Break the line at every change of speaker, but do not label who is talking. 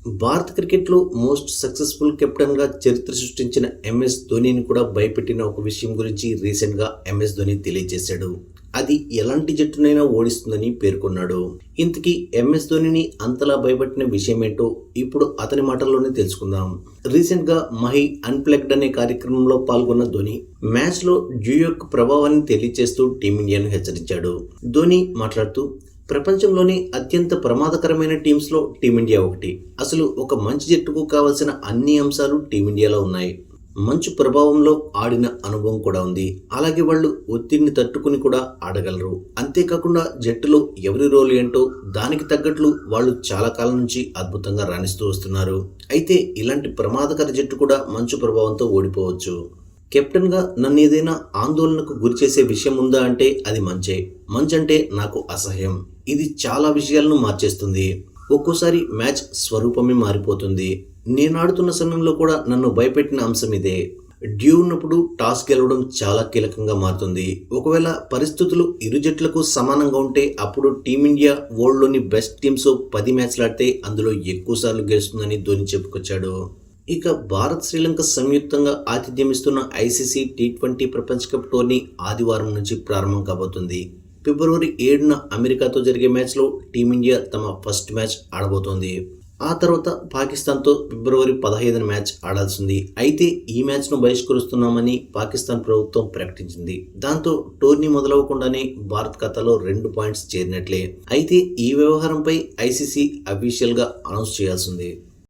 భారత క్రికెట్లో most successful కెప్టెన్గా చరిత్ర సృష్టించిన ఎంఎస్ ధోనీని కూడా భయపెట్టిన ఒక విషయం గురించి రీసెంట్గా ఎంఎస్ ధోని తెలియజేశాడు. అది ఎలాంటి జట్టునైనా ఓడిస్తుందని పేర్కొన్నాడు. ఇంతకీ ఎంఎస్ ధోనిని అంతలా భయపెట్టిన విషయం ఏంటో ఇప్పుడు అతని మాటల్లోనే తెలుసుకుందాం. రీసెంట్గా మహి అన్ప్లగ్డ్ అనే కార్యక్రమంలో పాల్గొన్న ధోని మ్యాచ్లో డ్యూ యొక్క ప్రభావాన్ని తెలియజేస్తూ టీమిండియాను హెచ్చరించాడు. ధోని మాట్లాడుతూ, ప్రపంచంలోని అత్యంత ప్రమాదకరమైన టీమ్స్లో టీమిండియా ఒకటి. అసలు ఒక మంచి జట్టుకు కావలసిన అన్ని అంశాలు టీమిండియాలో ఉన్నాయి. మంచు ప్రభావంలో ఆడిన అనుభవం కూడా ఉంది. అలాగే వాళ్ళు ఒత్తిడిని తట్టుకుని కూడా ఆడగలరు. అంతేకాకుండా జట్టులో ఎవరి రోల్ ఏంటో దానికి తగ్గట్లు వాళ్ళు చాలా కాలం నుంచి అద్భుతంగా రాణిస్తూ వస్తున్నారు. అయితే ఇలాంటి ప్రమాదకర జట్టు కూడా మంచు ప్రభావంతో ఓడిపోవచ్చు. కెప్టెన్గా నన్ను ఏదైనా ఆందోళనకు గురి చేసే విషయం ఉందా అంటే అది మంచే. మంచంటే నాకు అసహ్యం. ఇది చాలా విషయాలను మార్చేస్తుంది. ఒక్కోసారి మ్యాచ్ స్వరూపమే మారిపోతుంది. నేను ఆడుతున్న సమయంలో కూడా నన్ను భయపెట్టిన అంశం ఇదే. డ్యూ ఉన్నప్పుడు టాస్ గెలవడం చాలా కీలకంగా మారుతుంది. ఒకవేళ పరిస్థితులు ఇరు జట్లకు సమానంగా ఉంటే అప్పుడు టీమిండియా వరల్డ్లోని బెస్ట్ టీమ్స్ 10 మ్యాచ్లు ఆడితే అందులో ఎక్కువ సార్లు గెలుస్తుందని ధోని చెప్పుకొచ్చాడు. ఇక భారత్ శ్రీలంక సంయుక్తంగా ఆతిథ్యం ఇస్తున్న ఐసీసీ టీ20 ప్రపంచ కప్ టోర్నీ ఆదివారం నుంచి ప్రారంభం కాబోతుంది. ఫిబ్రవరి 7న అమెరికాతో జరిగే మ్యాచ్లో టీమిండియా తమ ఫస్ట్ మ్యాచ్ ఆడబోతోంది. ఆ తర్వాత పాకిస్తాన్తో ఫిబ్రవరి 15న మ్యాచ్ ఆడాల్సింది. అయితే ఈ మ్యాచ్ను బహిష్కరిస్తున్నామని పాకిస్తాన్ ప్రభుత్వం ప్రకటించింది. దాంతో టోర్నీ మొదలవకుండానే భారత్ ఖాతాలో 2 పాయింట్స్ చేరినట్లే. అయితే ఈ వ్యవహారంపై ఐసీసీ అఫీషియల్గా అనౌన్స్ చేయాల్సింది.